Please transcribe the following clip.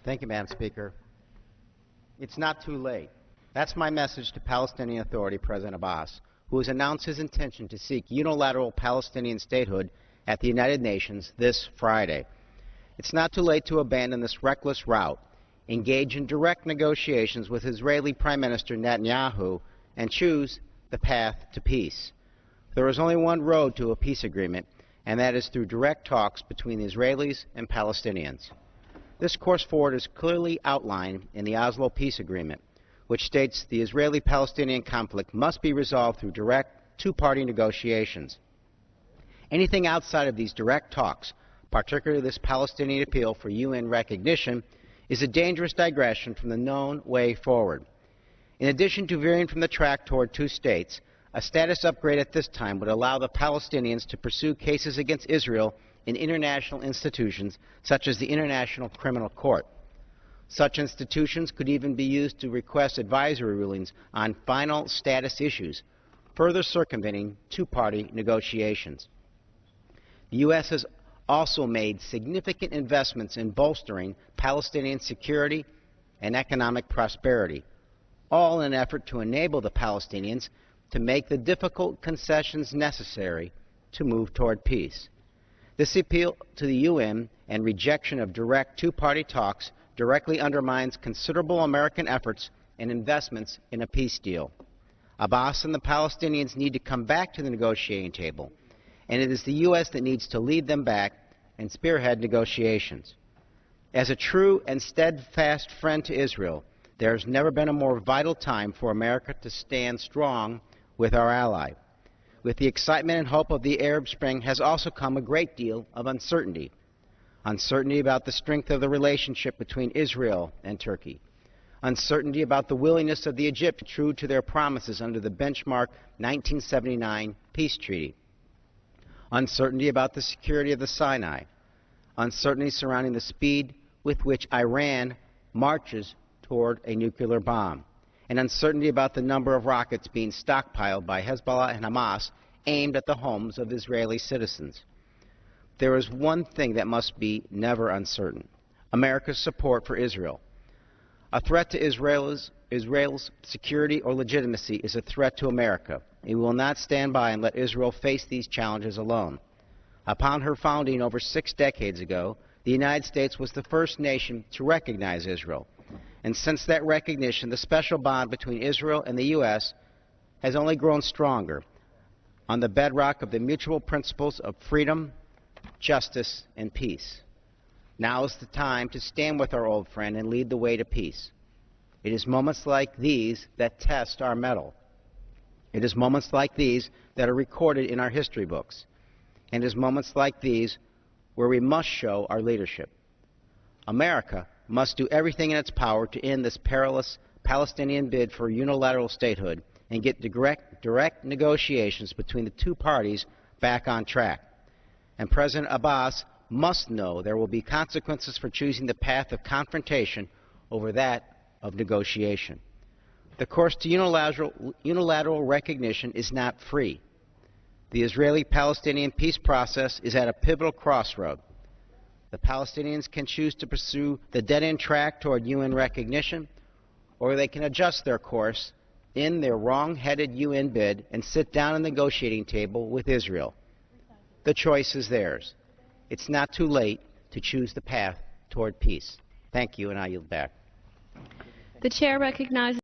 Thank you, Madam Speaker. It's not too late. That's my message to Palestinian Authority President Abbas, who has announced his intention to seek unilateral Palestinian statehood at the United Nations this Friday. It's not too late to abandon this reckless route, engage in direct negotiations with Israeli Prime Minister Netanyahu, and choose the path to peace. There is only one road to a peace agreement, and that is through direct talks between the Israelis and Palestinians. This course forward is clearly outlined in the Oslo Peace Agreement, which states the Israeli-Palestinian conflict must be resolved through direct two-party negotiations. Anything outside of these direct talks, particularly this Palestinian appeal for UN recognition, is a dangerous digression from the known way forward. In addition to veering from the track toward two states, a status upgrade at this time would allow the Palestinians to pursue cases against Israel in international institutions such as the International Criminal Court. Such institutions could even be used to request advisory rulings on final status issues, further circumventing two-party negotiations. The U.S. has also made significant investments in bolstering Palestinian security and economic prosperity, all in an effort to enable the Palestinians to make the difficult concessions necessary to move toward peace. This appeal to the UN and rejection of direct two-party talks directly undermines considerable American efforts and investments in a peace deal. Abbas and the Palestinians need to come back to the negotiating table, and it is the U.S. that needs to lead them back and spearhead negotiations. As a true and steadfast friend to Israel, there has never been a more vital time for America to stand strong with our ally. With the excitement and hope of the Arab Spring has also come a great deal of uncertainty. Uncertainty about the strength of the relationship between Israel and Turkey. Uncertainty about the willingness of the Egypt to be true to their promises under the benchmark 1979 peace treaty. Uncertainty about the security of the Sinai. Uncertainty surrounding the speed with which Iran marches toward a nuclear bomb. And uncertainty about the number of rockets being stockpiled by Hezbollah and Hamas aimed at the homes of Israeli citizens. There is one thing that must be never uncertain: America's support for Israel. A threat to Israel's security or legitimacy is a threat to America, and we will not stand by and let Israel face these challenges alone. Upon her founding over 6 decades ago, the United States was the first nation to recognize Israel. And since that recognition, the special bond between Israel and the U.S. has only grown stronger on the bedrock of the mutual principles of freedom, justice, and peace. Now is the time to stand with our old friend and lead the way to peace. It is moments like these that test our mettle. It is moments like these that are recorded in our history books. And it is moments like these where we must show our leadership. America must do everything in its power to end this perilous Palestinian bid for unilateral statehood and get direct negotiations between the two parties back on track. And President Abbas must know there will be consequences for choosing the path of confrontation over that of negotiation. The course to unilateral recognition is not free. The Israeli-Palestinian peace process is at a pivotal crossroad. The Palestinians can choose to pursue the dead-end track toward UN recognition, or they can adjust their course in their wrong-headed UN bid and sit down at the negotiating table with Israel. The choice is theirs. It's not too late to choose the path toward peace. Thank you, and I yield back. The chair recognizes